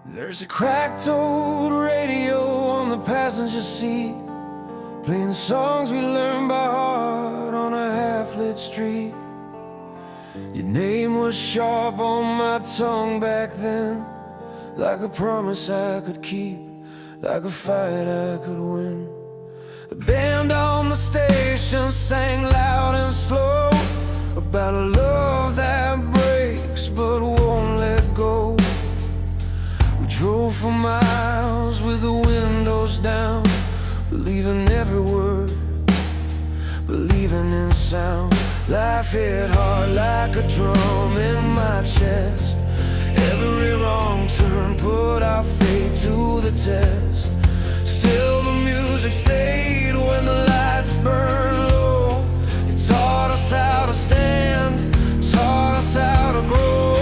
There's a cracked old radio on the passenger seat, playing songs we learned by heart on a half-lit street. Your name was sharp on my tongue back then, like a promise I could keep, like a fight I could win. The band on the station sang loud and slow about a love that breaks but won't let go. We drove for miles with the windows down, believing every word, believing in sound. Life hit hard like a drum in my chest. Every wrong turn put our fate to the test. Still the music stayed when the lights burned low. It taught us how to stand, taught us how to grow.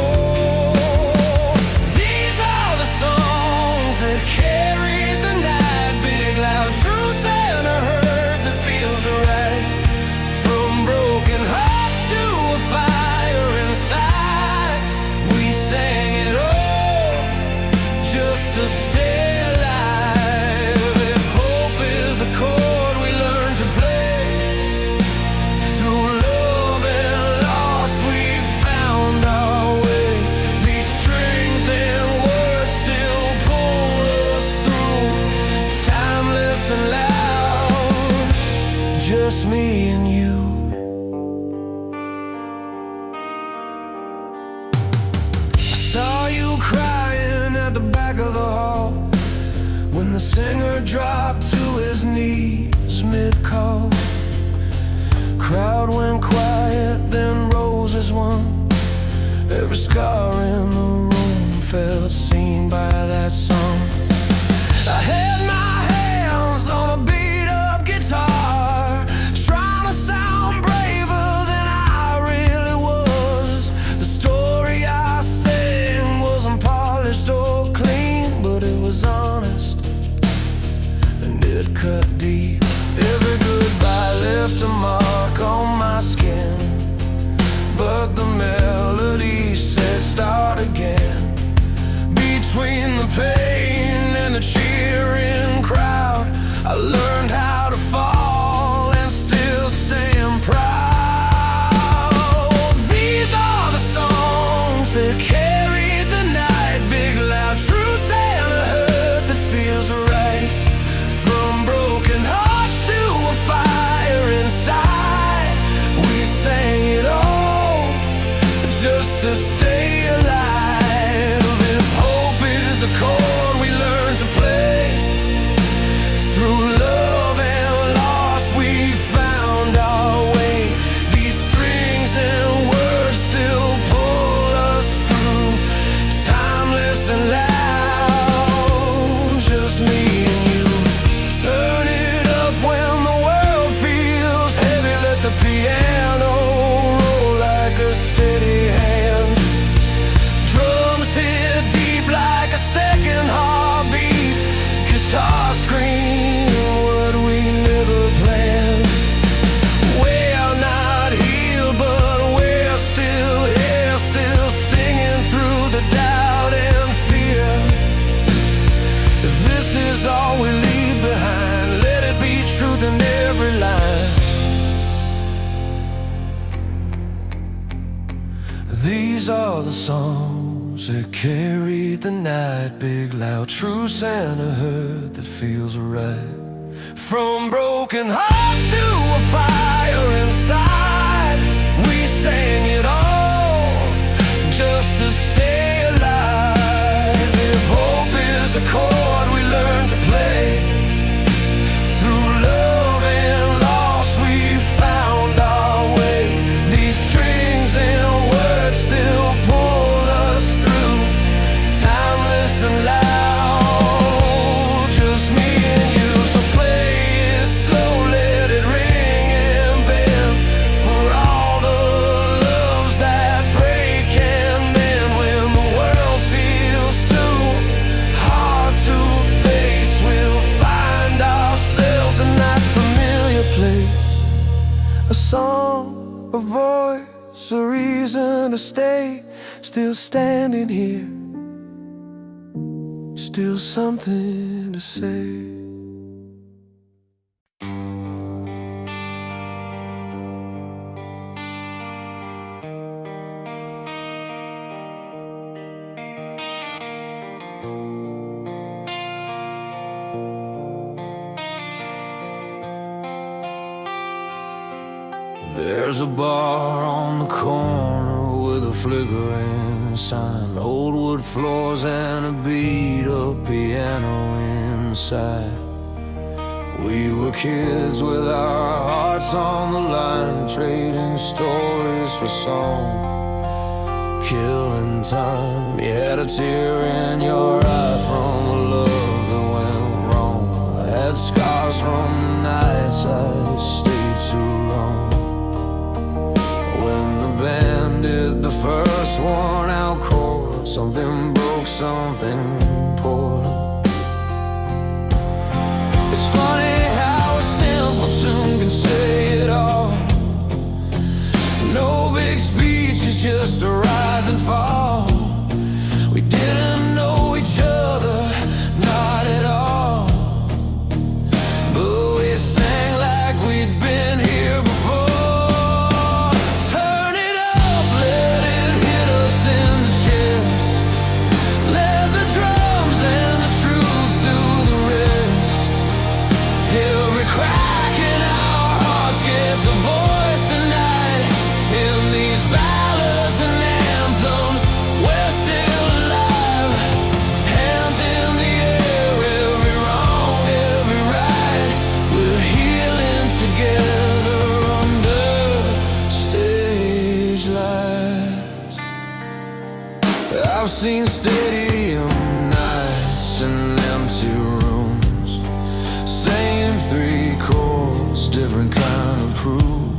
These are the songs that carried the night, big loud truths and a hurt that feels right. From broken hearts to a fire inside, we sang it all just to stay alive. If hope is a chord we learn to play, through love and loss we found our way. These strings and words still pull us through, timeless and loud, just me and you. Saw you crying at the back of the hall when the singer dropped to his knees mid-call. Crowd went quiet, then rose as one. Every scar in the room felt seen by that song. I had my hands on a beat-up guitar, trying to sound braver than I really was. The story I sang wasn't polished or clean, but it was honest and it cut deep. Every goodbye left a mark on my skin, but the melody said start again. Between the pain and the cheering crowd, I learned how to fall and still stand proud. These are the songs that carried the night, big loud truths and a hurt that feels right. From broken hearts to a fire inside, we sang it all just to stay alive. If hope is a chord we learn to play, through love and loss we found our way. These strings and words still pull us through, timeless and loud, just me and you. Turn it up when the world feels heavy, let the piano roll like a steady hand. Drums hit deep like a second heartbeat, guitar scream what we never planned. We're not healed, but we're still here, still singing through the doubt and fear. If this is all we leave behind, let it be truth in every line. These are the songs that carried the night, big loud truths and a hurt that feels right. From broken hearts to a fire inside, we sang it all just to stay alive. If hope is a chord we learn to play, through love and loss we found our way. These strings and words still pull us through, timeless and loud, just me and you. So play it slow, let it ring and bend, for all the loves that break and mend. When the world feels too hard to face, we'll find ourselves in that familiar place. A song, a voice, a reason to stay, still standing here. still something to say. There's a bar on the corner with a flickering sign, old wood floors and a beat-up piano inside. We were kids with our hearts on the line, trading stories for song, killing time. You had a tear in your eye from a love that went wrong. I had scars from the nights I stayed too long. When the band did the first worn out chord, something broke, something poured. It's funny how a simple tune can say it all. No big speech, it's just a rise and fall. We didn't know each other, not at all, but we sang like we'd been here before. I've seen stadium nights and empty rooms, same three chords, different kind of proof.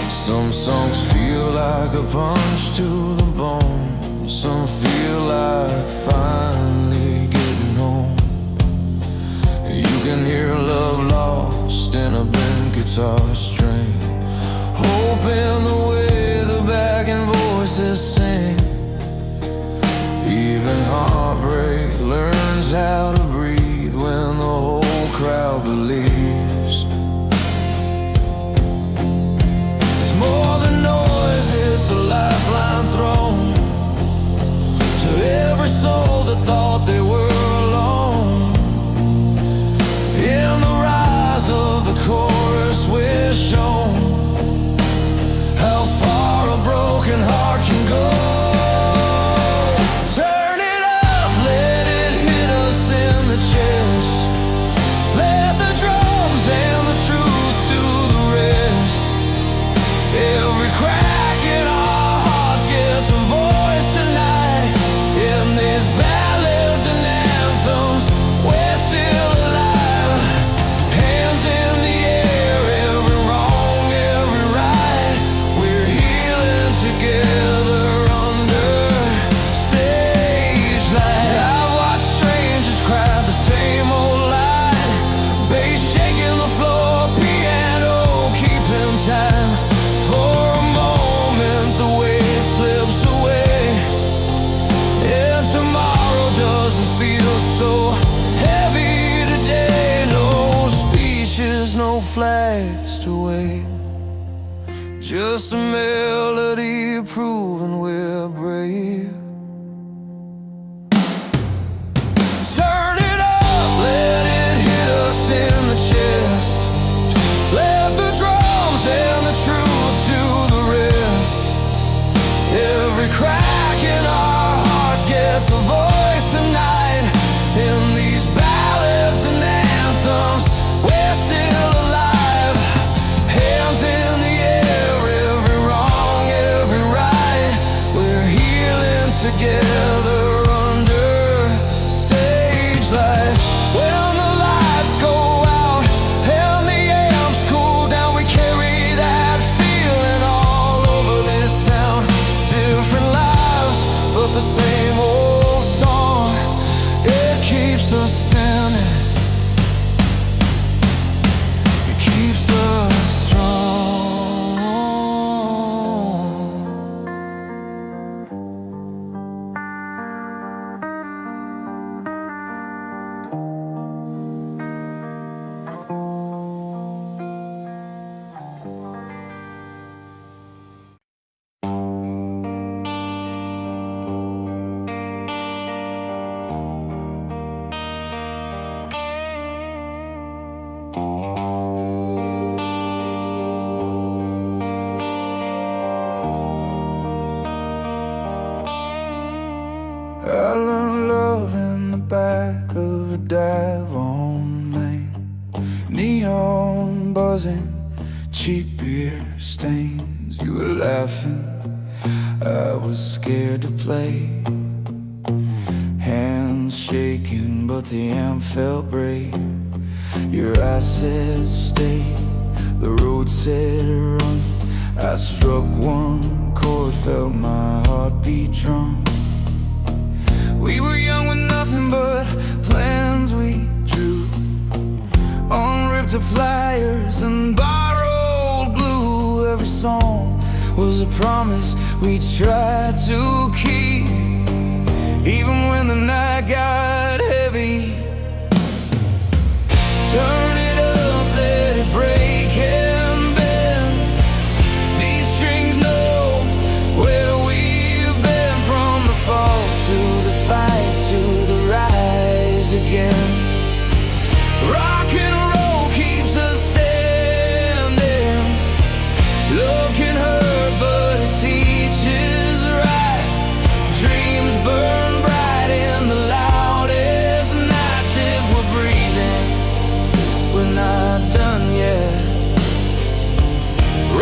Some songs feel like a punch to the bone, some feel like finally getting home. You can hear love lost in a bent guitar string, hope in the way the backing voices sing. Even heartbreak learns how to breathe when the whole crowd believes. It's more than noise, it's a lifeline thrown to every soul that thought they were alone. In the rise of the chorus we're shown how far a broken heart can go. Flags to wave, just a melody proving we're brave. Turn it up, let it hit us in the chest. Let the drums and the truth do the rest. Every crack in our hearts gets a voice tonight. In these ballads and anthems, we're still alive. Hands in the air, every wrong, every right. We're healing causing cheap beer stains. You were laughing, I was scared to play. Hands shaking, but the amp felt brave. Your eyes said stay, the road said run. I struck one chord, felt my heartbeat drum. We were young with nothing but plans we drew on ripped up flyers and borrowed glue. Every song was a promise we tried to keep, even when the night got heavy. Turn it up, let it break and bend. These strings know where we've been, from the fall to the fight to the rise again. Rock and roll keeps us standing. Love can hurt, but it teaches right. Dreams burn bright in the loudest nights. If we're breathing, we're not done yet.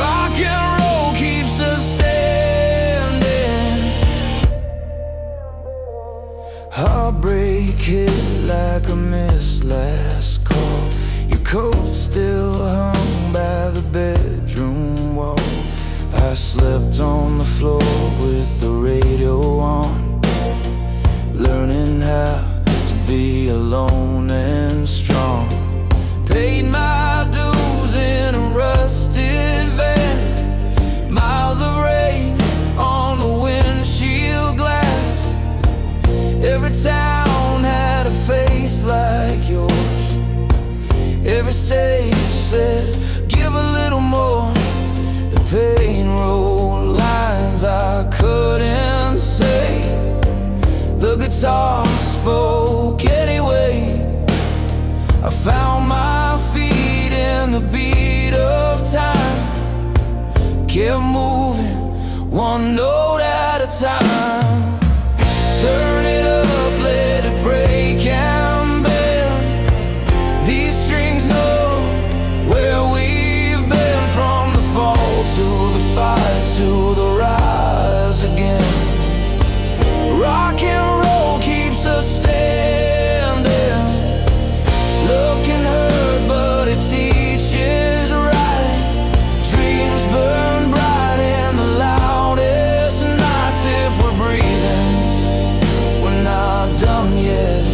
Rock and roll keeps us standing. Heartbreak hit like a missed last call. Your coat still hung by the bedroom wall. I slept on the floor with the radio on, learning how to be alone and strong. Paid my dues in a rusted van, miles of rain on the windshield glass. Every town had a face like yours. Every stage said, give a little more. The pain wrote lines I couldn't say. The guitar spoke anyway. I found my feet in the beat of time, kept moving one note at a time. Turn it up, let it break and bend. These strings know where we've been, from the fall to the fight to the rise again. Rock and roll keeps us standing. Love can hurt, but it teaches right. Dreams burn bright in the loudest nights. If we're breathing, we're not done yet.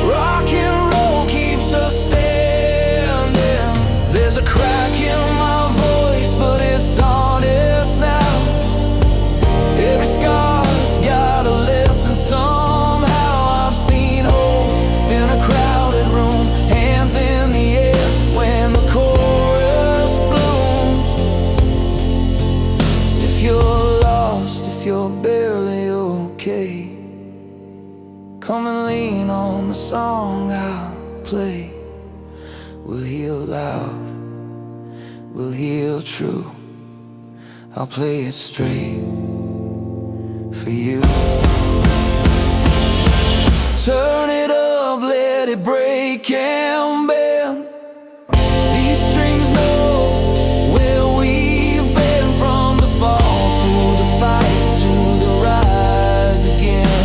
Rock and roll keeps us standing. There's a crack in my voice, but it's honest now. Every scar's got a lesson somehow. I've seen hope in a crowded room, hands in the air when the chorus blooms. If you're lost, if you're barely okay, come and lean on the song I'll play. We'll heal loud, we'll heal true. I'll play it straight for you. Turn it up, let it break and bend. These strings know where we've been, from the fall to the fight to the rise again.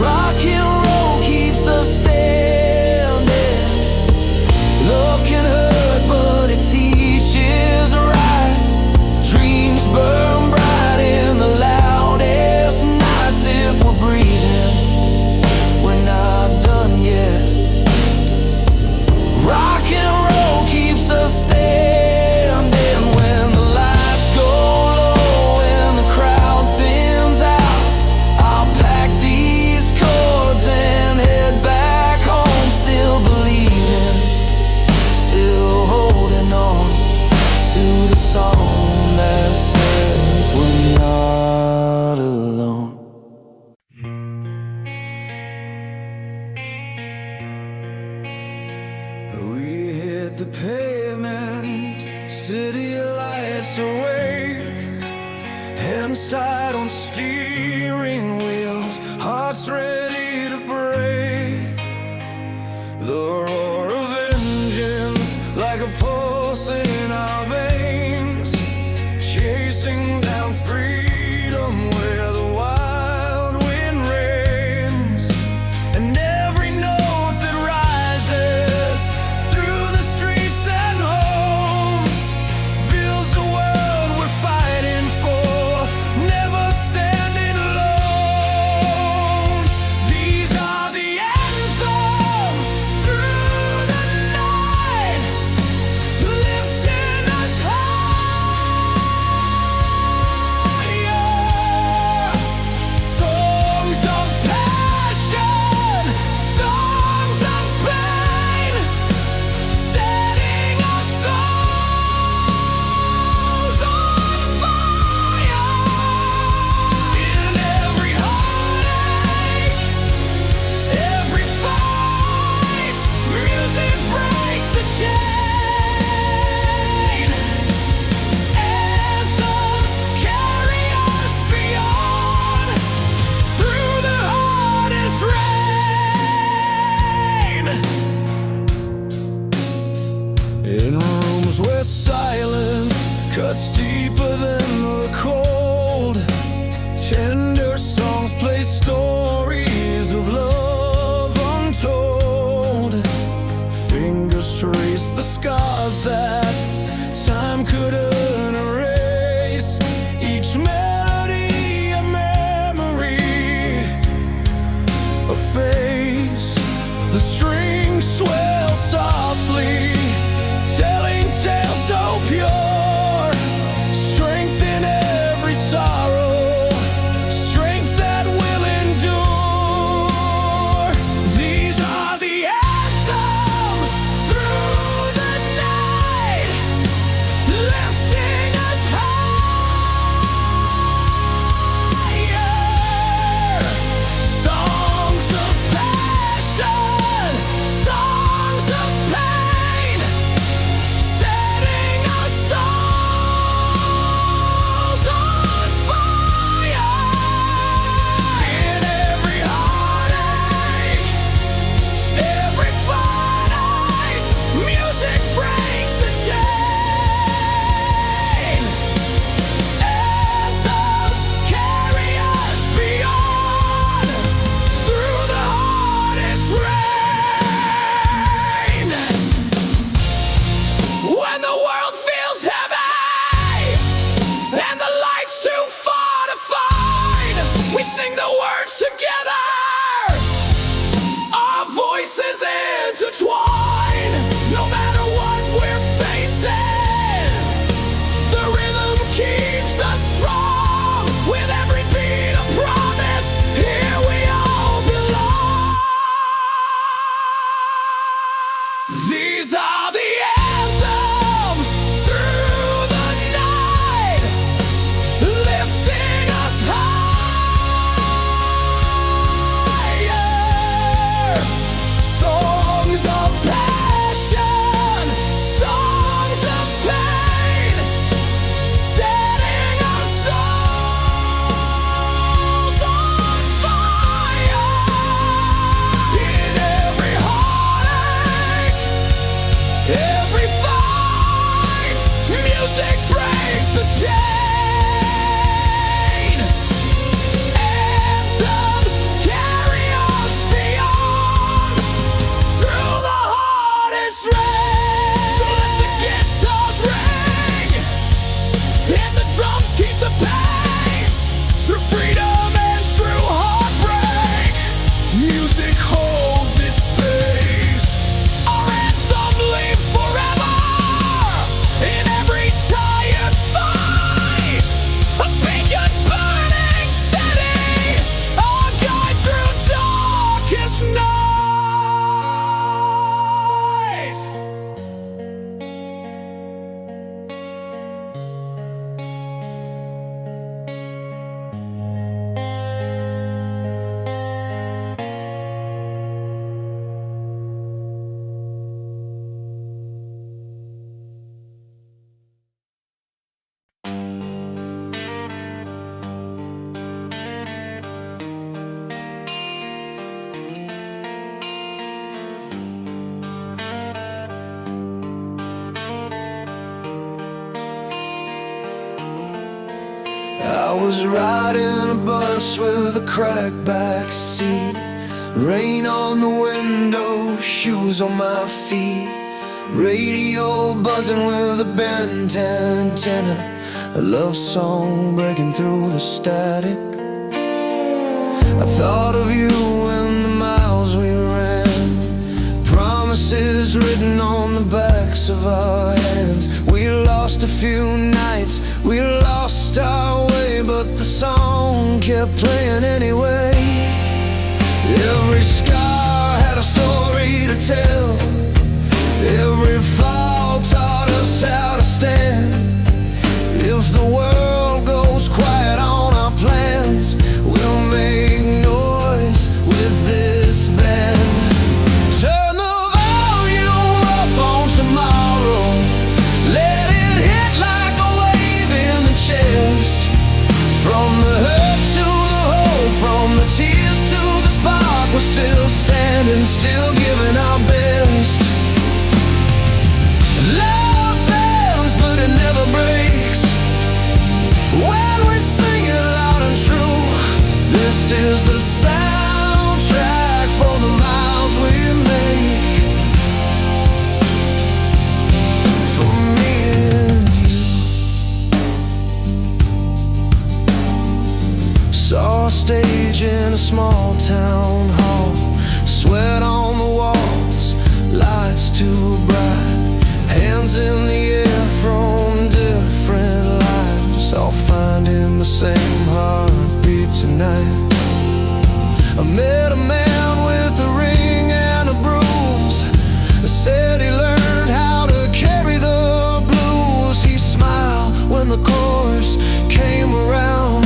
Rock and roll keeps us standing. Love can hurt, but it teaches right. Dreams burn bright in the loudest nights. If we're breathing, we're not done yet. Rock and roll keeps us standing. When the lights go low and the crowd thins out, I'll pack these chords and head back home. Still believing, still holding on to the song that says we're not alone. We hit the pavement, city lights awake, hands tied on steering wheels, hearts ready to break. The roar of engines where silence cuts deeper than the cold. Tender songs play stories of love untold. Fingers trace the scars that time couldn't erase. Each melody a memory, a face. The strings swell softly, telling tales so pure. Strength in every sorrow, strength that will endure. These are the anthems through the night, lifting us higher. Songs of passion, songs of pain, setting our souls on fire. In every heartache, every fight, music breaks the chain. Anthems carry us beyond, through the hardest rain. When the world feels heavy and the light's too far to find, we sing the words together, our voices intertwine. No matter what we're facing, the rhythm keeps us strong. With every beat a promise, here we all belong. These are the anthems through the night, lifting us higher. Songs of passion, songs of pain, setting our souls on fire. In every heartache, every fight, music breaks the chain. Anthems carry us beyond, through the hardest rain. So let the guitars ring and the drums keep the pace. Through freedom and through heartbreak, music holds its space. Our anthem lives forever in every tired fight. A beacon burning steady, our guide through darkest night. I was riding a bus with a cracked back seat, rain on the window, shoes on my feet, radio buzzing with a bent antenna, a love song breaking through the static. I thought of you and the miles we ran, promises written on the backs of our hands. We lost a few nights, we lost our way, but the song kept playing anyway. Every scar had a story to tell, every fall taught us how to stand. If the world goes quiet on our plans, we'll make noise with this band. Turn the volume up on tomorrow, let it hit like a wave in the chest. From the hurt to the hope, from the tears to the spark, we're still standing, still giving our best. hands in the air from different lives, all finding the same heartbeat tonight. I met a man with a ring and a bruise. Said he learned how to carry the blues. He smiled when the chorus came around.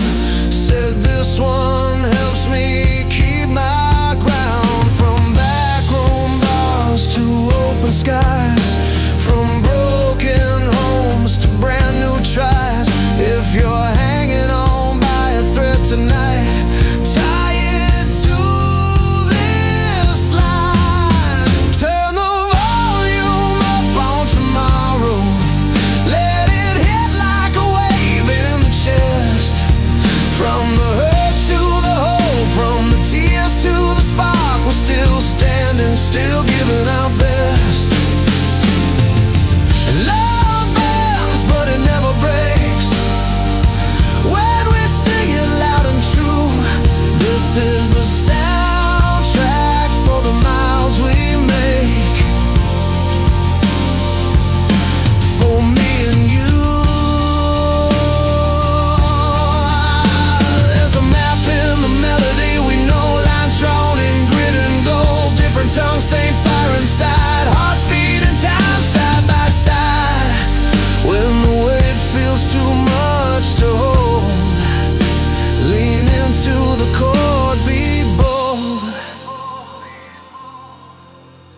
Said this one helps me keep my ground. From backroom bars to open skies, from broken homes to brand new tries. If you're hanging on by a thread tonight, tie it to this line. Turn the volume up on tomorrow. Let it hit like a wave in the chest. From the hurt to the hope, from the tears to the spark, we're still standing, still giving our best. And love bends, but it never breaks. When we sing it loud and true, this is the soundtrack for the miles we make. For me and you. There's a map in the melody, we know lines drawn in grit and gold. Different tongues, same fire inside, hearts beating time side by side. When the weight feels too much to hold, lean into the chord, be bold.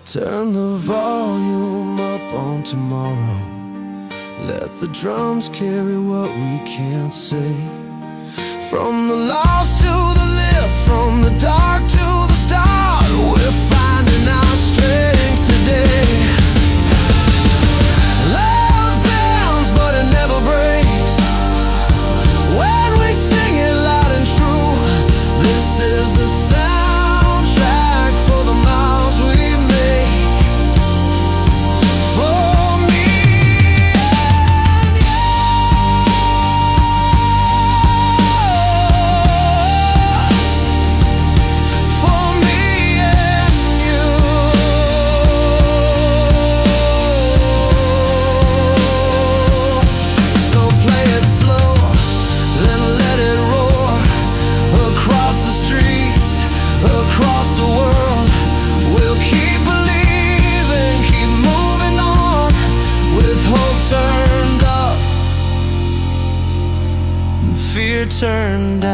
Turn the volume up on tomorrow. Let the drums carry what we can't say. From the lost to the lift, from the dark to the start, we're finding our strength today. Love bends, but it never breaks. When we sing it loud and true, this is the soundtrack for the miles we make. For me and you. For me and you. So play it slow, then let it roar across the streets, across the world. We'll keep believing, keep moving on, with hope turned up and fear turned down.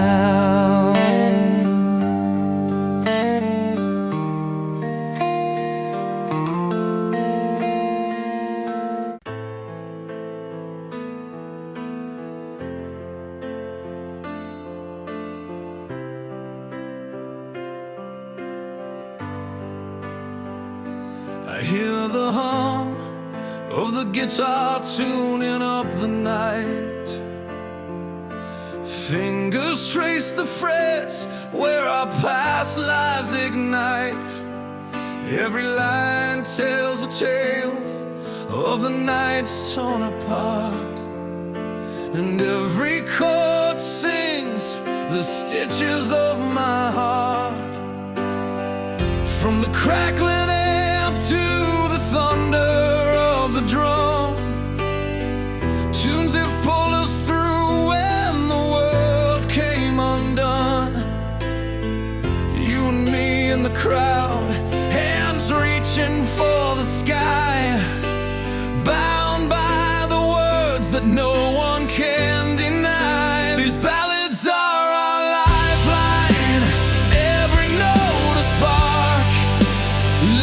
I hear the hum of the guitar tuning up the night. Fingers trace the frets where our past lives ignite. Every line tells a tale of the nights torn apart, and every chord sings the stitches of my heart. From the crackling amp to the thunder of the drum, tunes have pulled us through when the world came undone. You and me in the crowd, hands reaching for the sky, bound by the words that no one can deny. These ballads are our lifeline, every note a spark,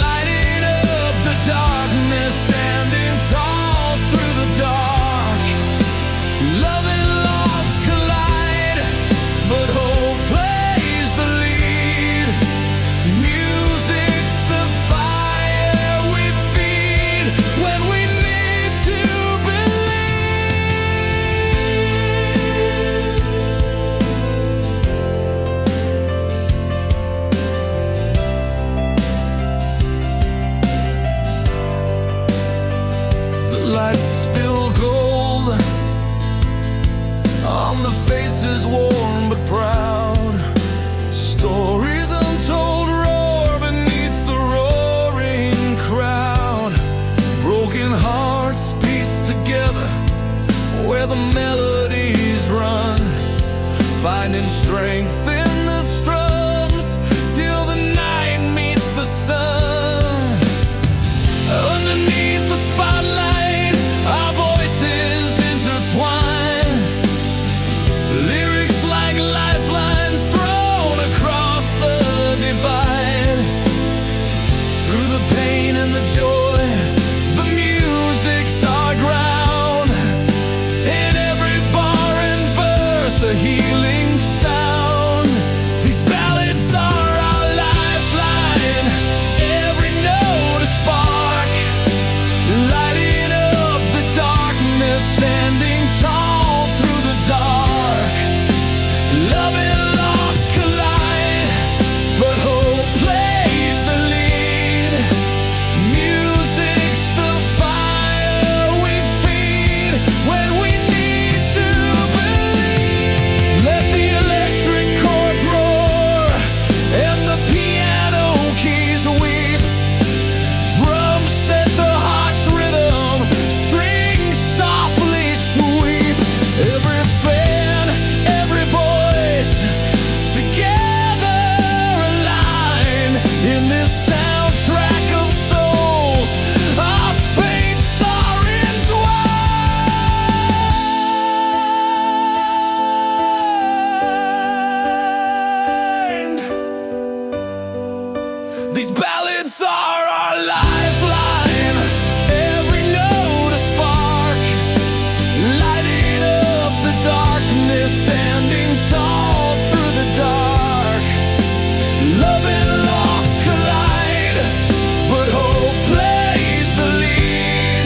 lighting up the darkness, standing tall through the dark. Love and loss collide, but hope plays the lead. Music chords pieced together, where the melodies run, finding strength in the strums till the night meets the sun. Underneath the spotlight, our voices intertwine, lyrics like lifelines thrown across the divide. Through the pain and the joy, the music's our ground. In every bar and verse, a healing sound. These ballads are our lifeline, every note a spark, lighting up the darkness, standing tall through the dark. Love and loss collide, but hope plays the lead. Music's the fire we feed when we need to believe. Let the electric chords roar and the piano keys weep. Drums set the heart's rhythm, strings softly sweep. Every fan, every voice, together aligned in this soundtrack of souls. Our fates are entwined. These ballads are our lifeline, every note a spark, lighting up the darkness, standing tall through the dark. Love and loss collide, but hope plays the lead.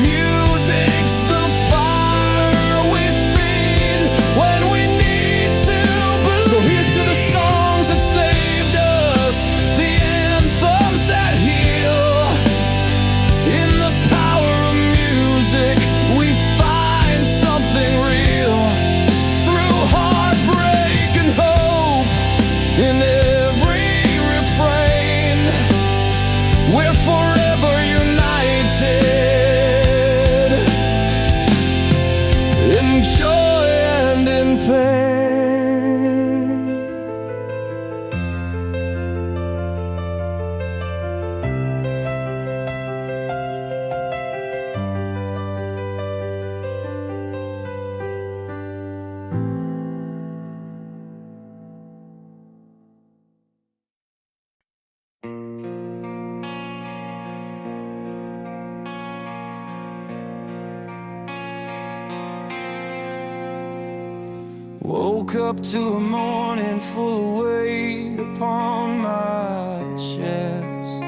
Music's the fire we feed when we need to believe. So here's to the songs that saved us, the anthems that heal. In the power of music, we find something real. Through heartbreak and hope, in every refrain, we're forever united, in joy and in pain. Woke up to a morning full of weight upon my chest.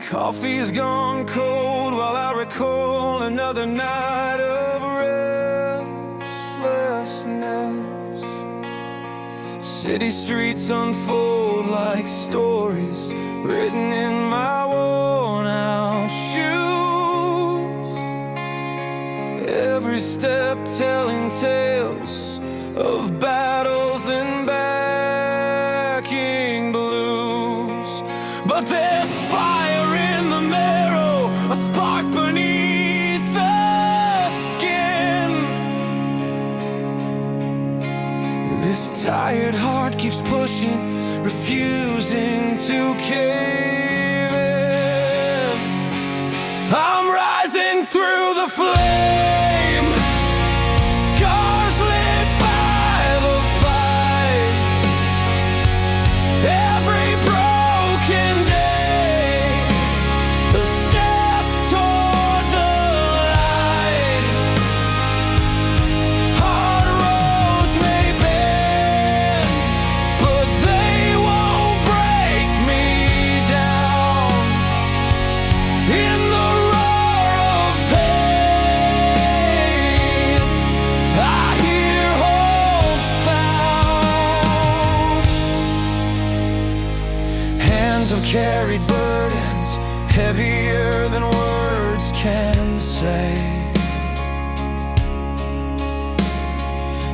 Coffee's gone cold while I recall another night of restlessness. City streets unfold like stories written in my worn out shoes. Every step telling tales of battles and backing blues. But there's fire in the marrow, a spark beneath the skin. This tired heart keeps pushing, refusing to cave in. I'm rising through the flame, scars lit by the fight. Every broken day, a step toward the light. Hard roads may bend, but they won't break me down. In the roar of pain, I hear hope sound. Hands have carried burdens heavier than words can say,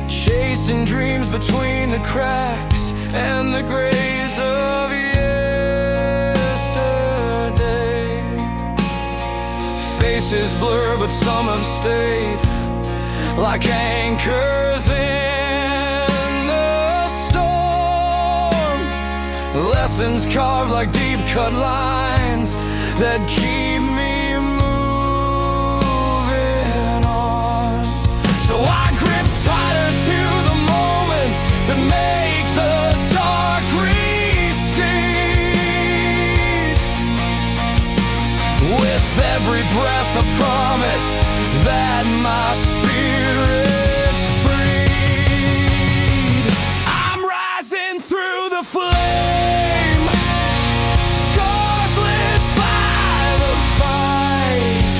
chasing dreams between the cracks and the grays of yesterday. faces blur, but some have stayed like anchors in the storm. Lessons carved like deep cut lines that keep me moving on. So I grip tighter to the moments that make the dark recede. With every breath a promise that my spirit's freed. I'm rising through the flame, scars lit by the fight.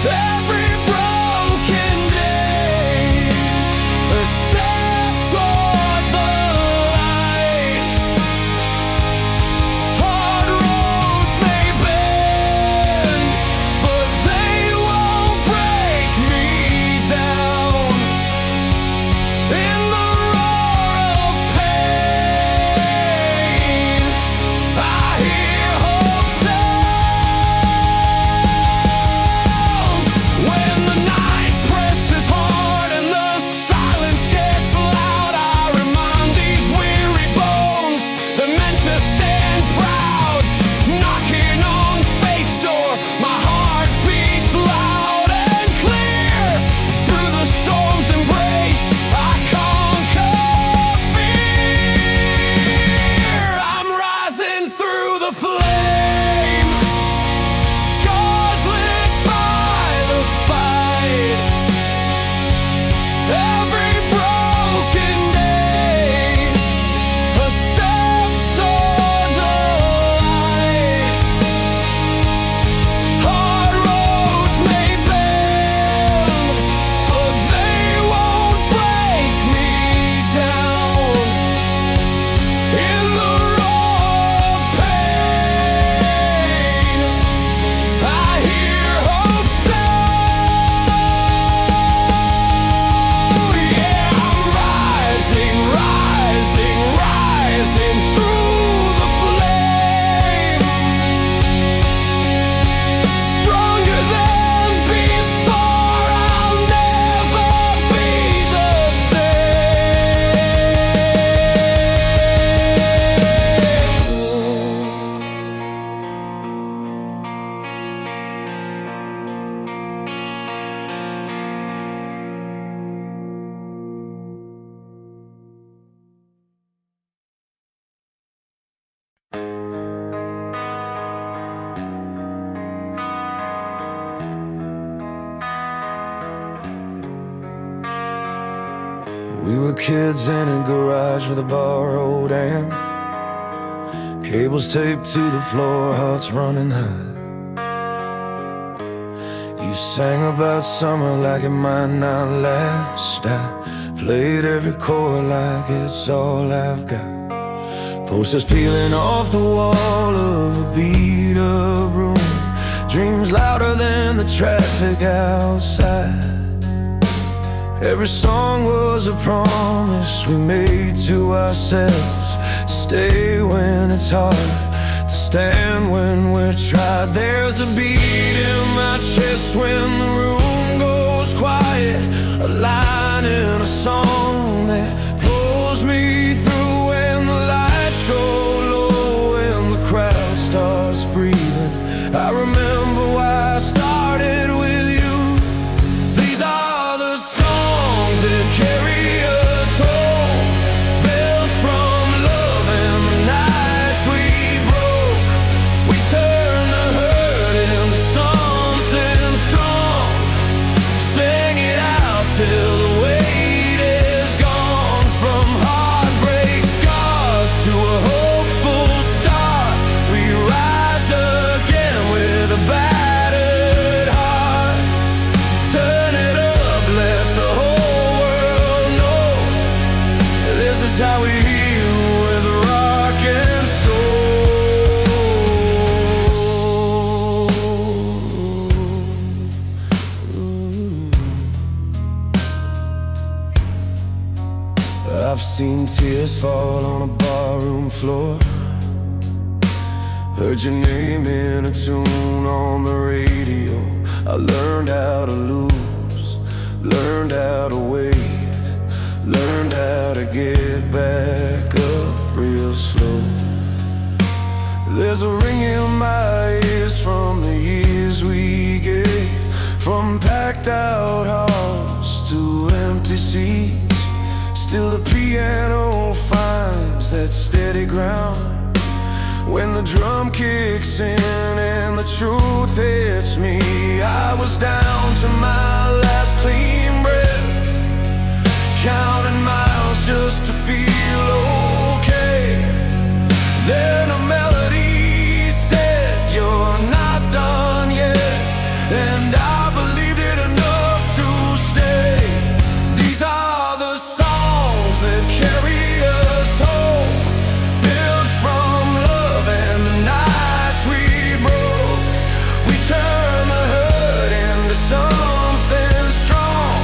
Every broken day's a step toward the light. Hard roads may bend, but they won't break me down. In the roar of pain, I hear hope sound. When the night presses hard and the silence gets loud, I remind these weary bones they're meant to stand proud. Knocking on fate's door, my heart beats loud and clear. Through the storm's embrace, I conquer fear. I'm rising through the flame, scars lit by the fight. Every broken day, a step toward the light. Hard roads may bend, but they won't break me down. In the roar of pain, I hear hope sound. Yeah, I'm rising, rising, rising through the flame. Stronger than before, I'll never be the We were kids in a garage with a borrowed amp, cables taped to the floor, hearts running high. You sang about summer like it might not last. I played every chord like it's all I've got. Posters peeling off the wall of a beat-up room, dreams louder than the traffic outside. Every song was a promise we made to ourselves, to stay when it's hard, to stand when we're tried. There's a beat in my chest when the room goes quiet, a line in a song that pulls me through. When the lights go low and the crowd starts breathing, I remember why I started with you. These are the songs that carry us home, built from love and the nights we broke. We turned the hurt into something strong, sing it out till the weight is gone. From heartbreak scars to a hopeful start, we rise again with a battered heart. Turn it up, let the whole world know this is how we heal with rock and soul. I've seen tears fall on a barroom floor, Heard your name in a tune on the radio. I learned how to lose, learned how to wait, learned how to get back up real slow. There's a ring in my ears from the years we gave, from packed out halls to empty seats. Still the piano finds that steady ground when the drum kicks in and the truth hits me. I was down to my last clean breath, counting miles just to feel okay. Then a melody said, "You're not done yet," and I believed it enough to stay. These are the songs that carry us home, built from love and the nights we broke. We turn the hurt into something strong,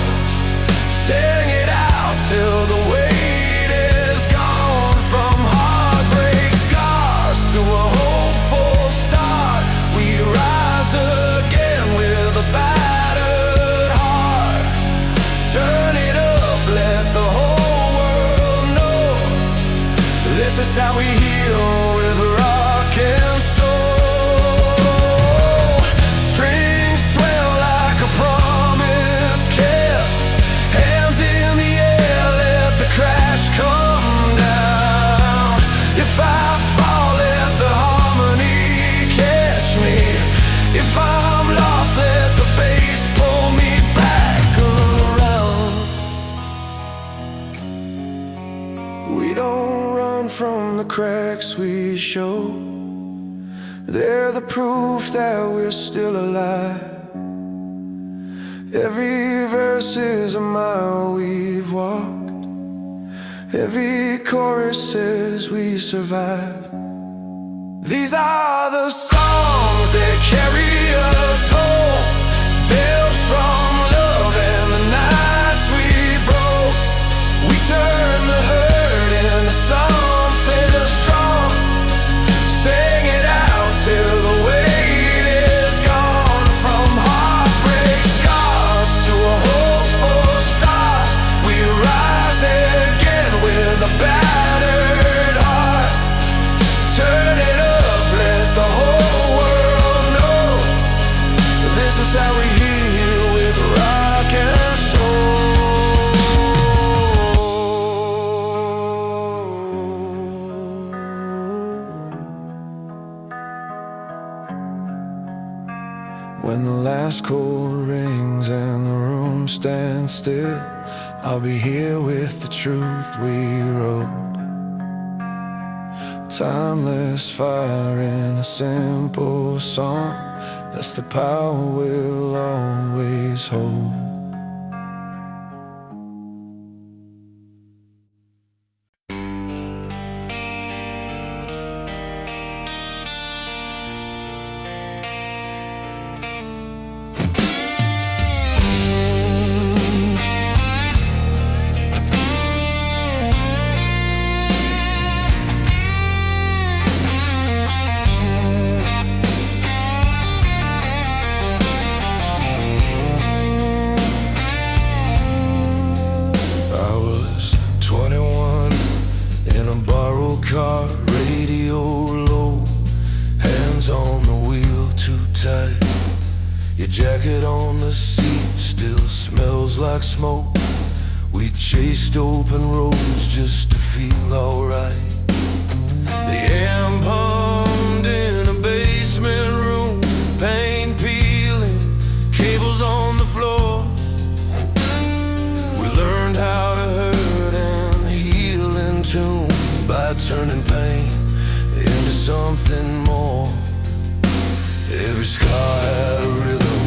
sing it out till the weight is gone. From heartbreak scars to a hopeful start, we rise again with a battered heart. Turn it up, let the whole world know, this is how we heal with rock and soul. Strings swell like a promise kept, hands in the air, let the crash come down. If I fall, let the harmony catch me. If I'm lost, let the bass pull me back around. We don't run from the cracks we show, they're the proof that we're still alive. Every verse is a mile we've walked, every chorus says we survived. These are the songs that carry us home, built from love and the nights we broke. We turn the hurt into something strong, sing it out till the weight is gone. From heartbreak scars to a hopeful start, we rise again with a battered heart. Turn it up, let the whole world know, this is how we heal with rock and soul. When the last chord rings and the room stands still, I'll be here with the truth we wrote. Timeless fire in a simple song, that's the power we'll always hold. Car, radio low, hands on the wheel too tight. Your jacket on the seat still smells like smoke. We chased open roads just to feel alright. The amp hummed in a basement room, paint peeling, cables on the floor. We learned how to hurt and heal in tune by turning pain into something more. Every scar had a rhythm,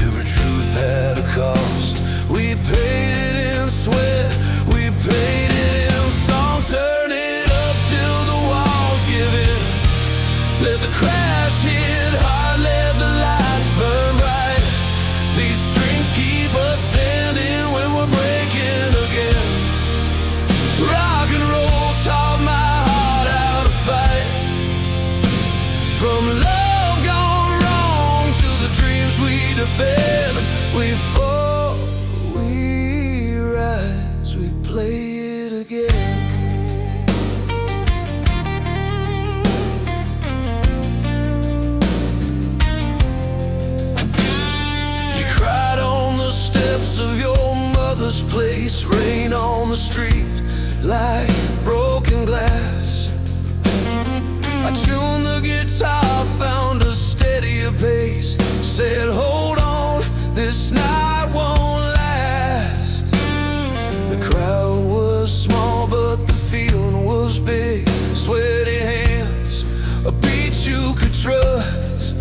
every truth had a cost. We paid it in sweat, we paid it in songs. Turn it up till the walls give in, let the crash hit hard, let the lights burn bright. These strings keep us standing when we're breaking again. Rock and roll taught my heart how to fight. From defend. We fall, we rise, we play it again. You cried on the steps of your mother's place, rain on the street like broken glass. I tuned the guitar, found a steadier pace, said hold on, this night won't last. The crowd was small but the feeling was big, sweaty hands, a beat you could trust.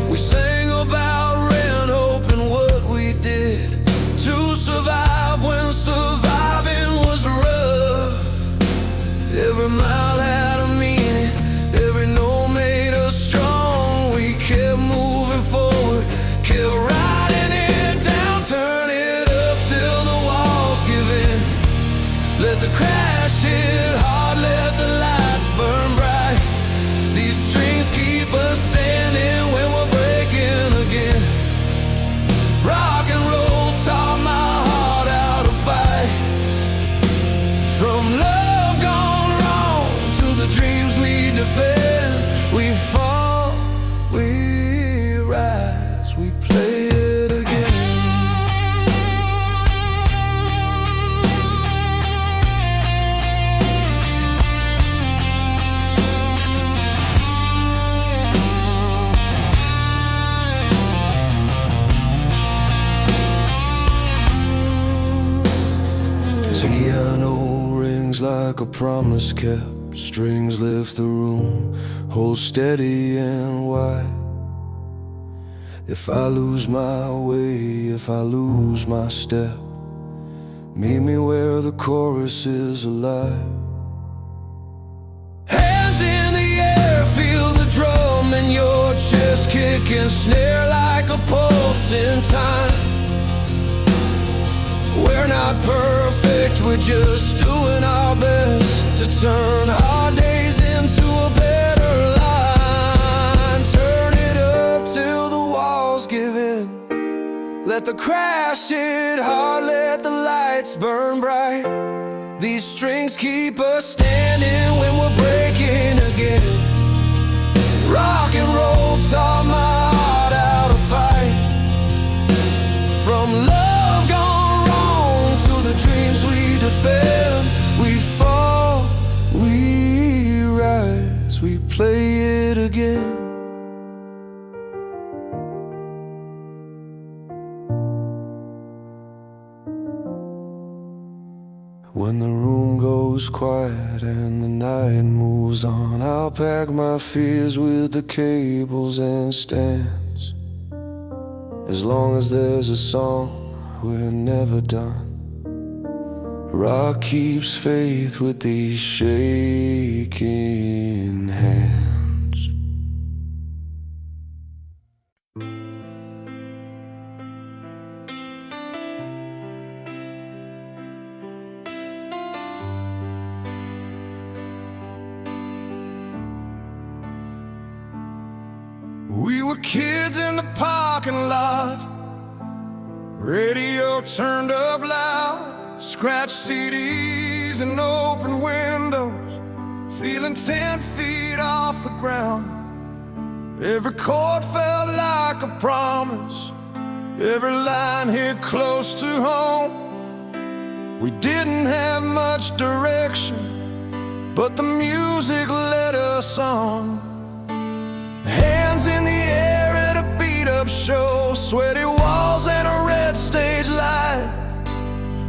We sang about rent, hoping what we did to survive when surviving was rough. Every mile had a meaning, every note made us strong. We kept moving forward, kept riding it down, turn it up till the walls give in. Let the crash hit hard, let the lights burn bright. These strings keep us standing when we're breaking again. Rock and roll taught my heart how to fight. From love gone wrong to the dreams we defend. We fall, we rise, we play it again. Piano rings like a promise kept, strings lift the room, hold steady and wide. If I lose my way, if I lose my step, meet me where the chorus is alive. Hands in the air, feel the drum in your chest, kick and snare like a pulse in time. We're not perfect, we're just doing our best to turn hard days into a better line. Turn it up till the walls give in. Let the crash hit hard, let the lights burn bright. These strings keep us standing when we're breaking again. Rock and roll taught my heart how to fight. From love gone wrong to the dreams we defend. We fall, we rise, we play it again. When the room goes quiet and the night moves on, I'll pack my fears with the cables and stands. As long as there's a song, we're never done. Rock keeps faith with these shaking hands. We were kids in the parking lot, radio turned up loud, scratch CDs and open windows, feeling 10 feet off the ground. Every chord felt like a promise, every line hit close to home. We didn't have much direction, but the music led us on. Hands in the air at a beat-up show, sweaty walls and a red stage light.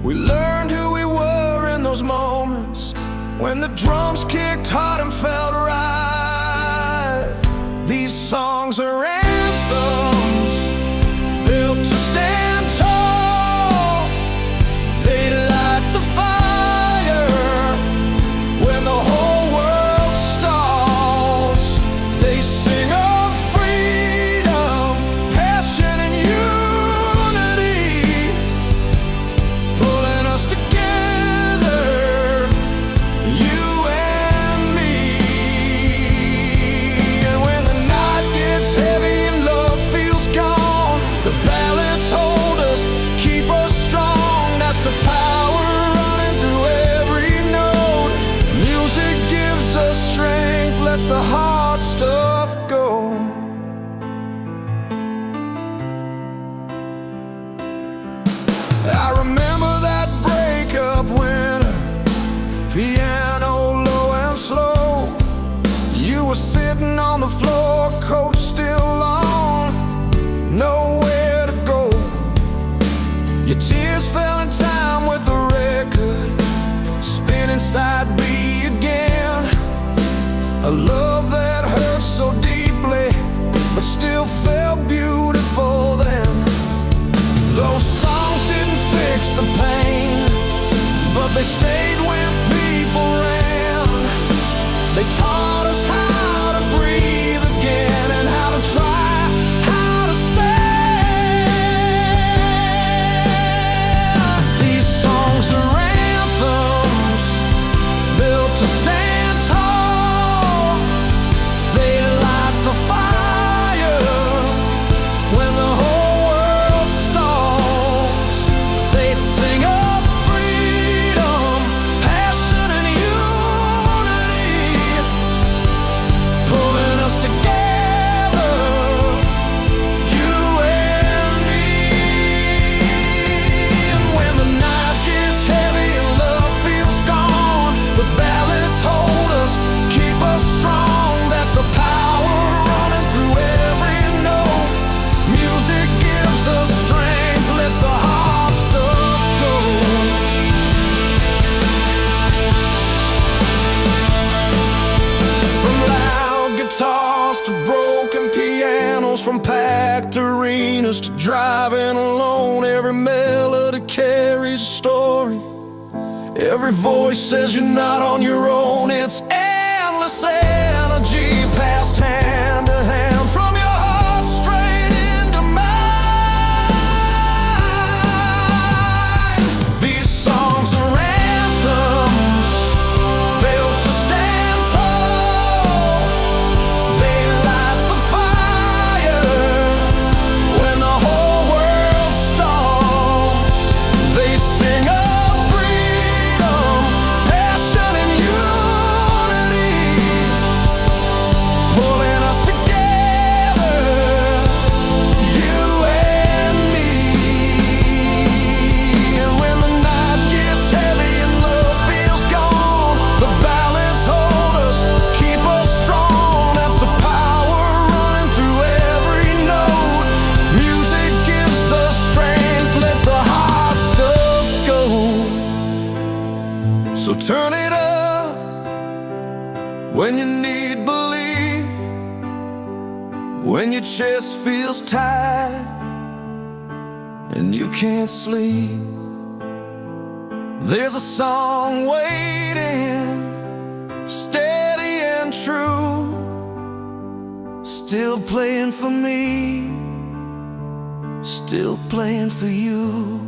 We learned who we were in those moments when the drums kicked hard and felt right. These songs are anthems built to stand tall. They light the fire when the whole world stalls. They sing of freedom, passion and unity, pulling us together, you and me. And when the night gets heavy they stayed when people ran. They taught us how to breathe again and how to try, how to stand. These songs are anthems built to stand tall. They light the fire when the whole world stalls. They sing of freedom, passion and unity, pulling us together, you and me. And when the night gets heavy and love feels gone, the ballads hold us, keep us strong. That's the power running through every note. Music gives us strength, lets the hard stuff go. From loud guitars to broken pianos, from packed arenas to driving alone, every melody carries a story. Every voice says you're not on your own. It's endless energy passed hand to hand, from your heart straight into mine. These songs are anthems built to stand tall. They light the fire when the whole world stalls. They sing of freedom, passion and unity, pulling us together, you and me. And when the night gets heavy and love feels gone, the ballads hold us, keep us strong. That's the power running through every note. Music gives us strength, lets the hard stuff go. So turn it up when you need belief, when your chest feels tight and you can't sleep. There's a song waiting, steady and true, still playing for me, still playing for you.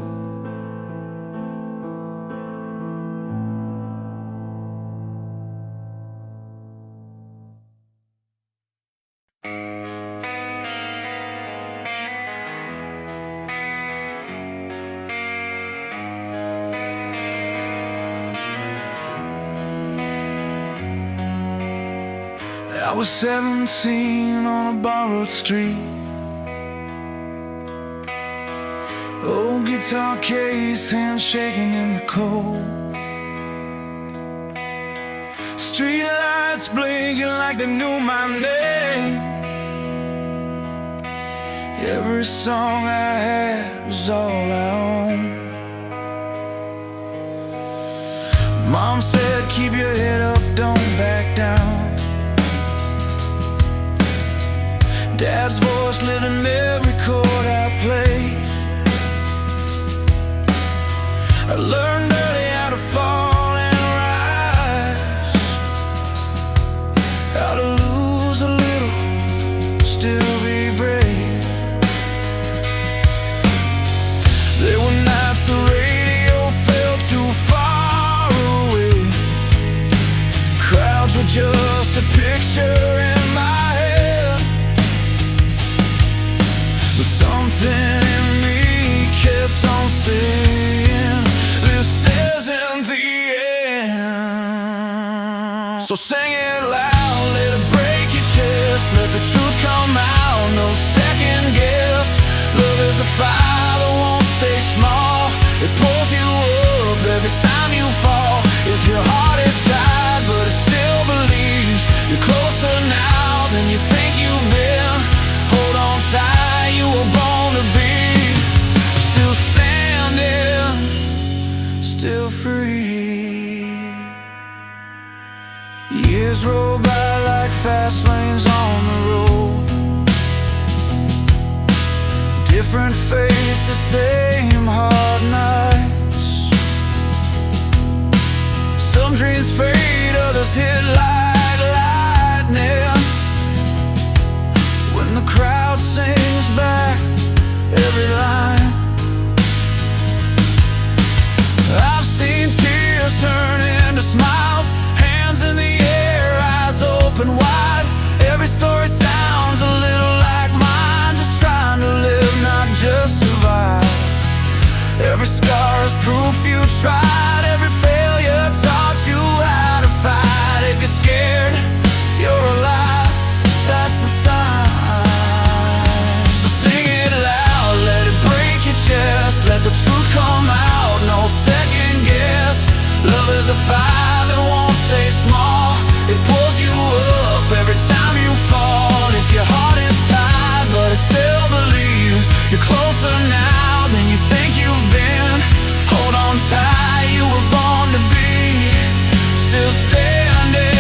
I was 17 on a borrowed street. Old guitar case, hands shaking in the cold. Street lights blinking like they knew my name. Every song I had was all I owned. Mom said, keep your head up, don't back down. Dad's voice lit in every chord I played. I learned early how to fall and rise, how to lose a little, still be brave. There were nights the radio felt too far away. Crowds were just a picture in my head, but something in me kept on saying, this every line. I've seen tears turn into smiles, hands in the air, eyes open wide. Every story sounds a little like mine, just trying to live, not just survive. Every scar is proof you tried, every failure taught you how to fight. If you're scared, you're alive, that's the sign. So sing it loud, let it break your chest, let the truth come out, no second guess. Love is a fire that won't stay small, it pulls you up every time you fall. If your heart is tired but it still believes, you're closer now than you think you've been. Hold on tight, you were born to be still standing,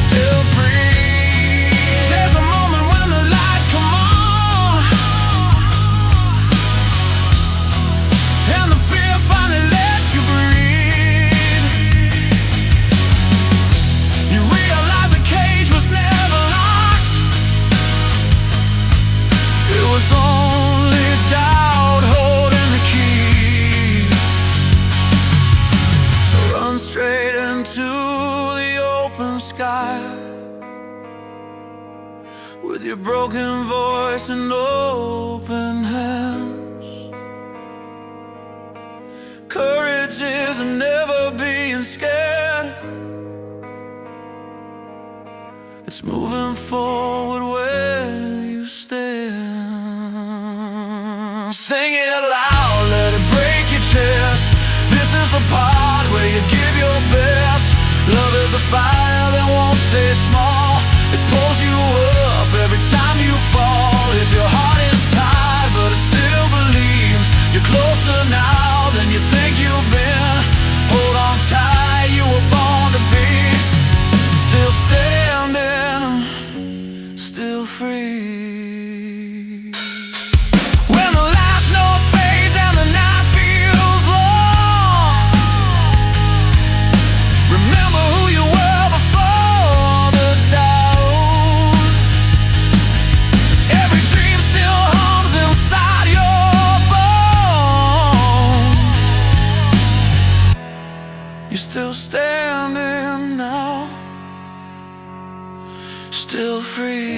still free. There's a moment when the lights come on and the fear finally lets you breathe. You realize the cage was never locked, it was only doubt holding the key. So run straight into the open sky with your broken voice and open hands. Courage is never being scared, it's moving forward where you stand. Sing it loud, let it break your chest. This is the part where you give your best. Love is a fire that won't stay small, it pulls you up every time you fall. If your heart is tired but it still believes, you're closer now than you think you've been. Hold on tight, you were born to be still standing, still free. When the last note fades and the night feels long, remember who you were before the doubt. Every dream still hums inside your bones. You're still standing now, still free.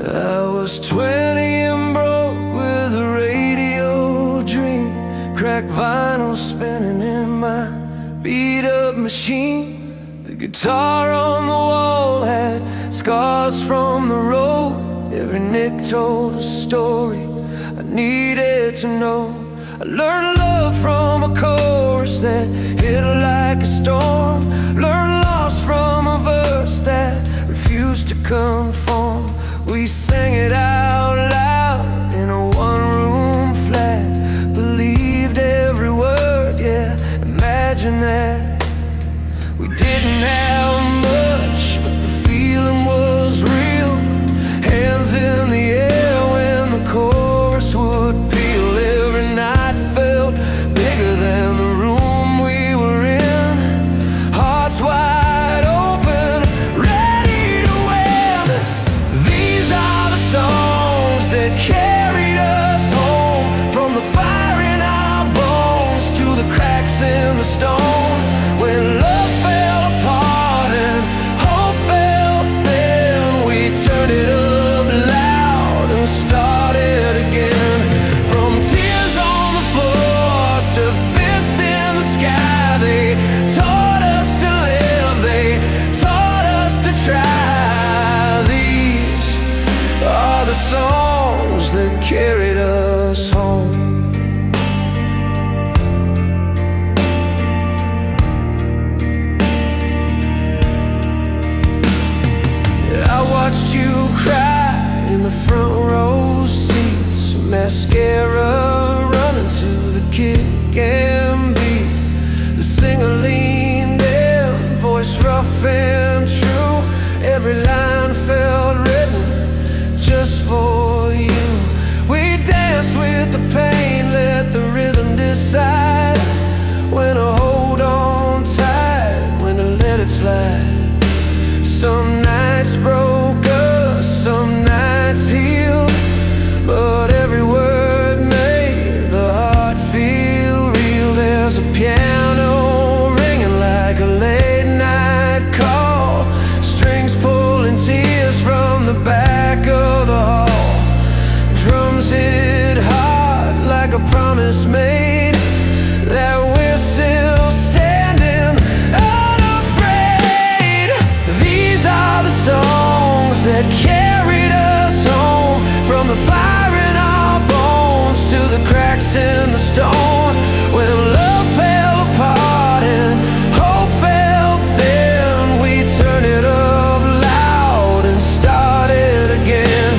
I was 20 and broke with a radio dream, cracked vinyl spinning in my beat-up machine. The guitar on the wall had scars from the road, every nick told a story I needed to know. I learned love from a chorus that hit like a storm, learned loss from a verse that refused to conform. We sang it out loud in a one-room flat, believed every word, yeah, imagine that. We didn't have much, but the feeling was real. Hands in the air when the chorus would peel. Every night felt bigger than the room we were in. Hearts wide open, ready to win. These are the songs that life and true. Every line felt written just for you. We danced with the pain, let the rhythm decide when to hold on tight, when to let it slide. Some nights broke us, some nights healed, but every word made the heart feel real. There's a piano ringing like a late night call, strings pulling tears from the back of the hall. Drums hit hard like a promise made, that we're still standing unafraid. These are the songs that carried us home, from the fire in our bones to the cracks in the stone. When love fell apart and hope felt thin, we turned it up loud and started again.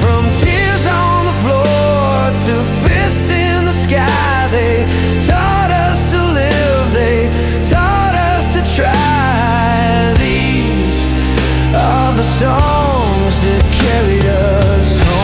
From tears on the floor to fists in the sky, they taught us to live, they taught us to try. These are the songs that carried us home.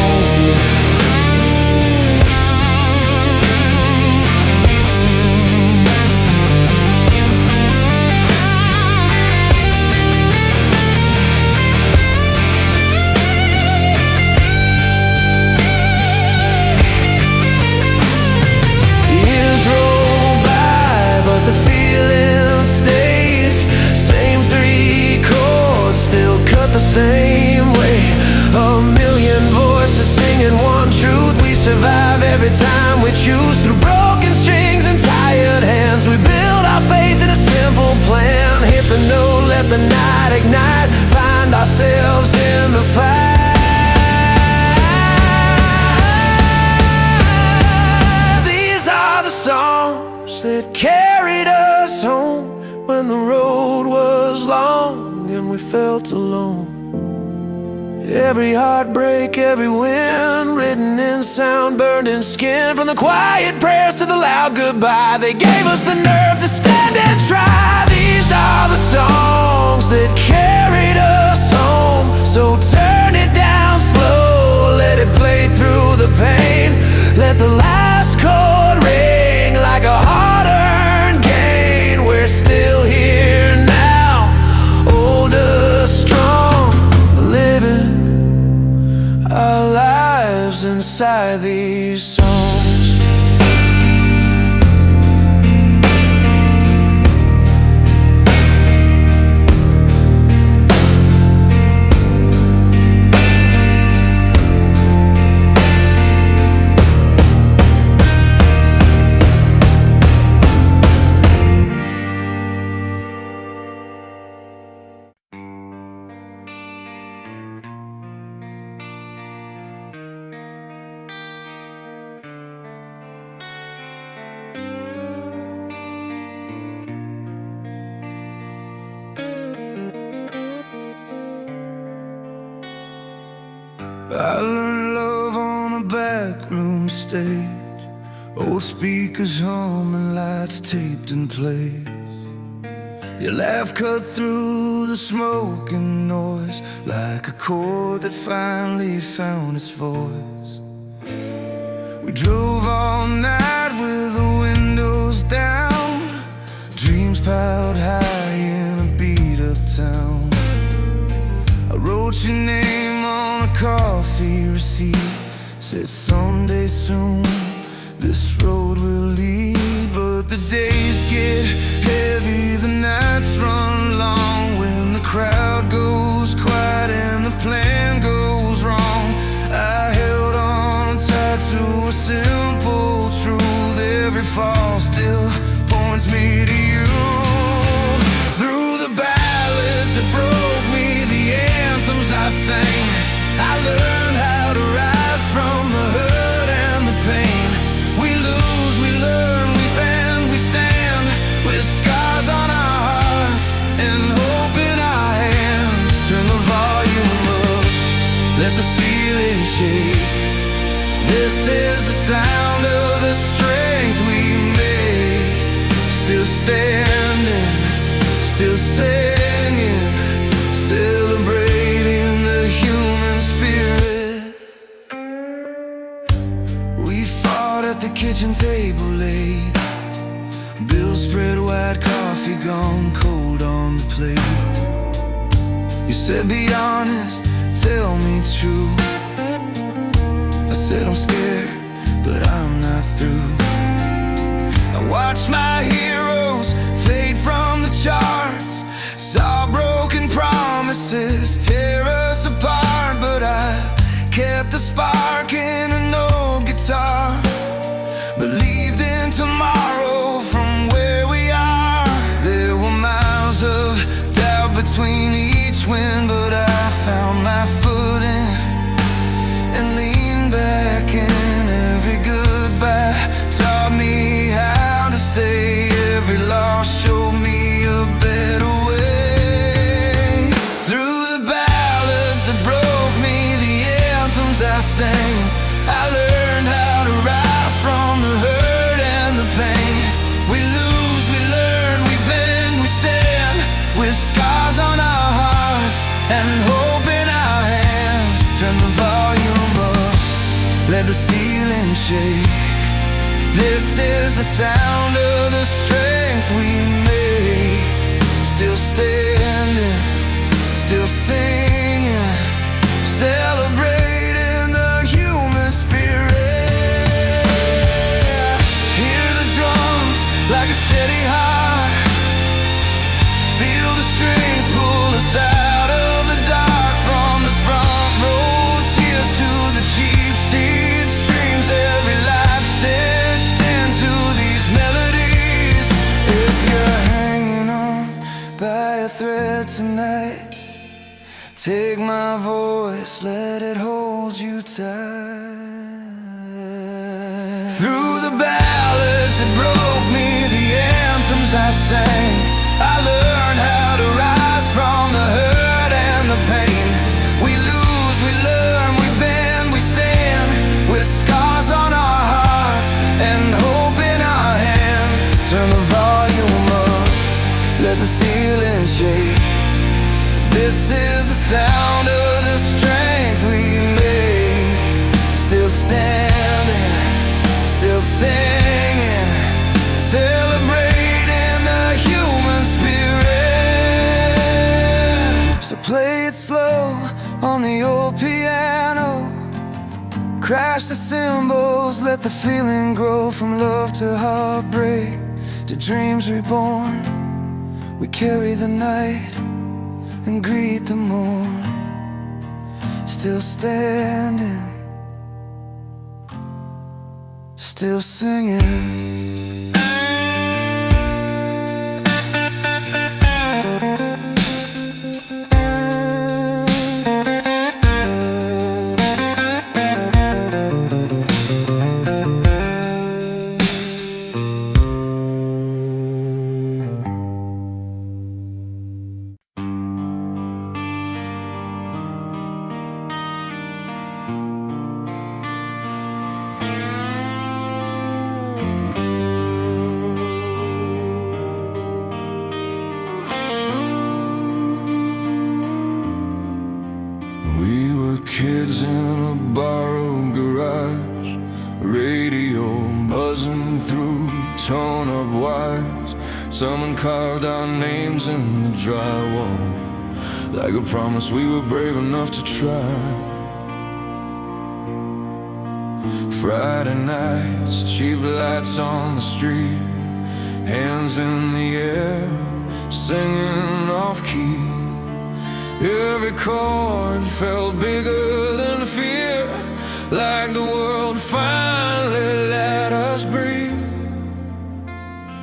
Years roll by, but the feeling stays. Same three chords, still cut the same way. A million voices singing one truth. We survive every time we choose. Through broken strings and tired hands, we build our faith in a simple plan. Hit the note, let the night ignite, find ourselves in the fire. These are the songs that carried us home when the road was long and we felt alone. Every heartbreak, every win, written in sound, burned in skin. From the quiet prayers to the loud goodbye, they gave us the nerve to stand and try. These are the songs that carried us home. So turn it down slow, let it play through the pain. Let the last chord ring like a hard-earned gain. We're still here now, older, strong, living our lives inside these songs. I learned love on a backroom stage, old speakers humming, lights taped in place. Your laugh cut through the smoke and noise like a chord that finally found its voice. We drove all night with the windows down, dreams piled high in a beat-up town. I wrote your name on a coffee receipt, said someday soon this road will lead. But the days get heavy, the nights run long, when the crowd goes quiet and the plan goes wrong. I held on tight to a simple truth, every fall still points me to you. Through the ballads that broke me, the anthems I sang, I learned how to rise from the hurt and the pain. We lose, we learn, we bend, we stand, with scars on our hearts and hope in our hands. Turn the volume up, let the ceiling shake. This is the sound of the strength we make. Still stay table laid, bills spread wide, coffee gone cold on the plate. You said be honest, tell me true. I said I'm scared, but I'm not through. I watched my heroes fade from the charts, saw broken promises tear us apart, but I kept a spark in an old guitar, believed in tomorrow from where we are. There were miles of doubt between each wind, but I found my footing and leaned back in. Every goodbye taught me how to stay. Every loss showed me a better way. Through the ballads that broke me, the anthems I sang, I learned how to rise from the hurt and the pain. We lose, we learn, we bend, we stand, with scars on our hearts and hope in our hands. Turn the volume up, let the ceiling shake. This is the sound of the strength we make. Still standing, still singing, celebrating the human spirit. Hear the drums like a steady heart, feel the strings pull us out of the dark. From the front row tears to the cheap seats dreams, every life stitched into these melodies. If you're hanging on by a thread tonight, take my voice, let it hold you tight. Through the ballads that broke me, the anthems I sang, I learned how to rise from the hurt and the pain. We lose, we learn, we bend, we stand, with scars on our hearts and hope in our hands. Turn the volume up, let the ceiling shake. This is the sound of the strength we make. Still standing, still singing, celebrating the human spirit. So play it slow on the old piano, crash the cymbals, let the feeling grow. From love to heartbreak to dreams reborn, we carry the night and greet the morn. Still standing, still singing. Kids in a borrowed garage, radio buzzing through torn-up wires. Someone carved our names in the drywall, like a promise we were brave enough to try. Friday nights, cheap lights on the street, hands in the air, singing off-key. Every chord felt bigger than fear, like the world finally let us breathe.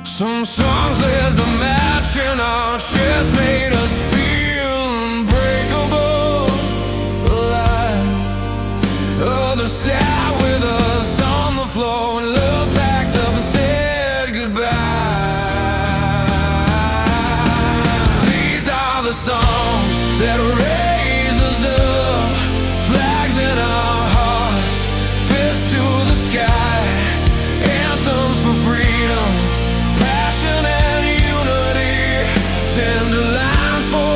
Some songs lit the match in our chest, made us feel unbreakable, alive. Others sat with us on the floor and love packed up and said goodbye. These are the songs that raise us up, flags in our hearts, fists to the sky, anthems for freedom, passion and unity, tender lines for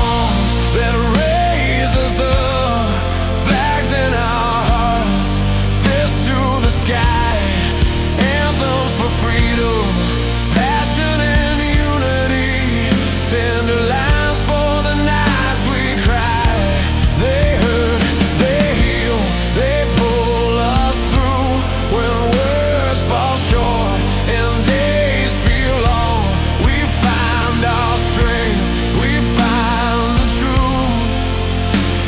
songs that raise us up, flags in our hearts, fists to the sky, anthems for freedom, passion and unity, tender lines for the nights we cry. They hurt, they heal, they pull us through when words fall short and days feel long. We find our strength, we find the truth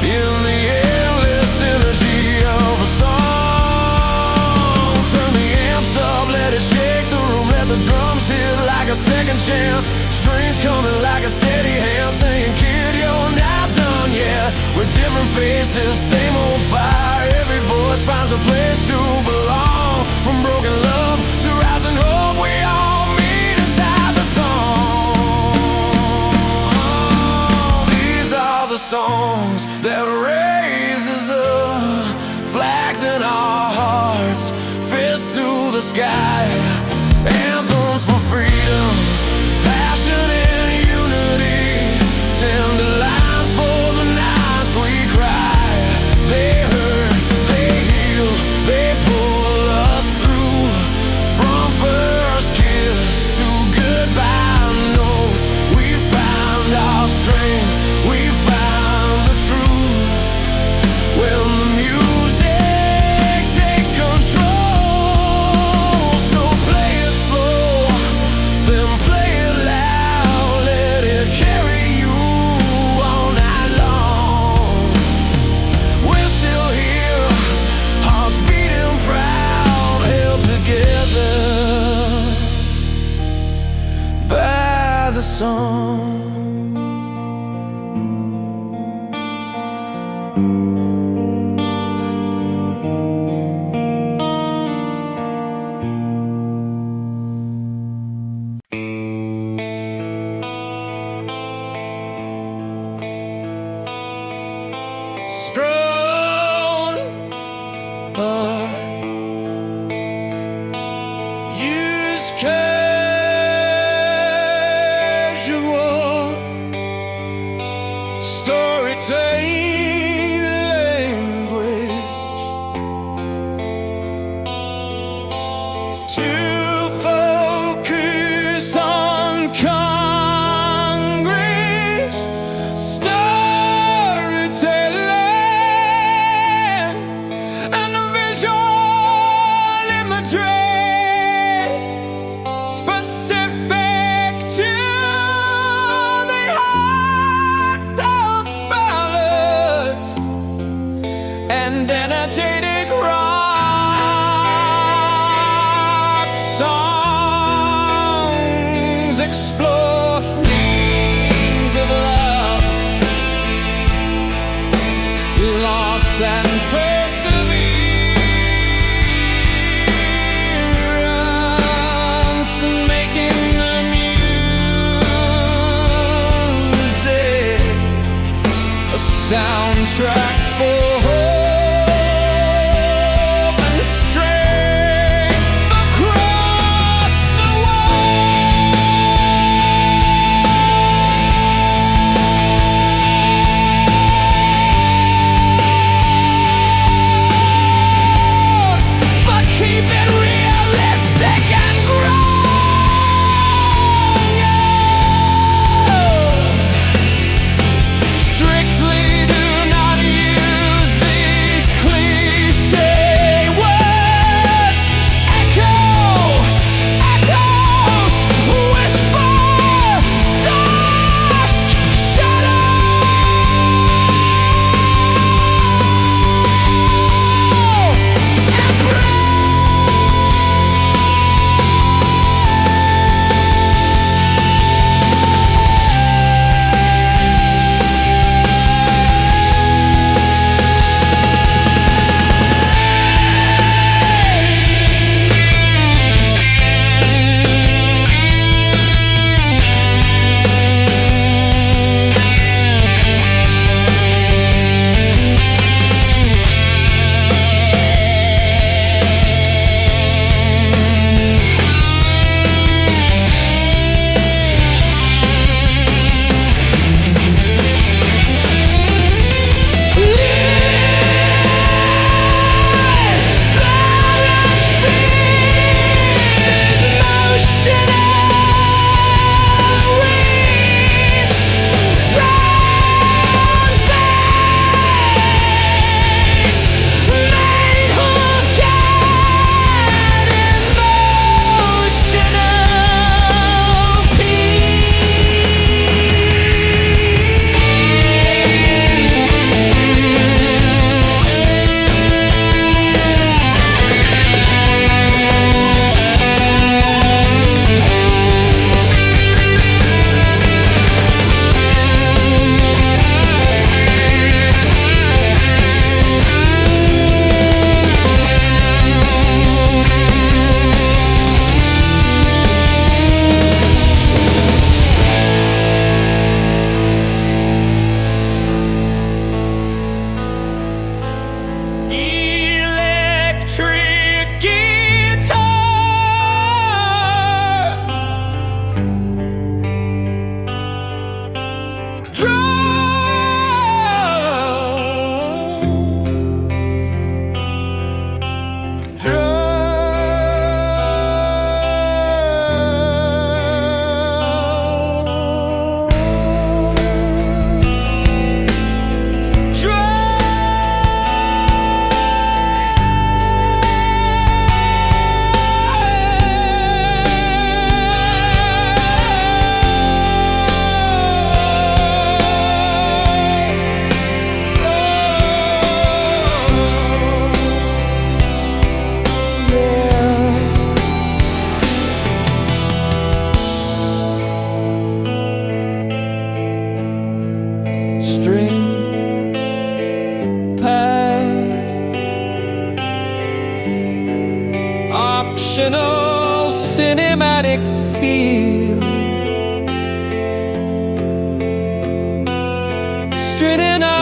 in the endless energy of a song. Turn the amps up, let it shake the room, let the drums hit like a second chance. Strings coming like a steady hand, saying, kid, you're not done yet. We're different faces, same old fire. Every voice finds a place to belong. From broken love to rising hope, we all meet inside the song. These are the songs that raise us up, flags in our hearts, fists to the sky, anthems for freedom, passion and unity, tender lines for the nights we cry. They hurt, they heal, they pull us through, from first kiss to goodbye notes. We found our strength, we found the truth when the music takes control. So play it slow, then play it loud, let it carry you all night long. We're still here, hearts beating proud, held together by the song. Strong, use casual storytelling language to focus on Congress. Storytelling and visual imagery specific to the heart of ballads and energetic rock songs explore themes of love, loss and perseverance, and making the music a soundtrack for hope and strength across the world, but keep it realistic and grown. Strictly do not use String pad, optional cinematic feel, straining up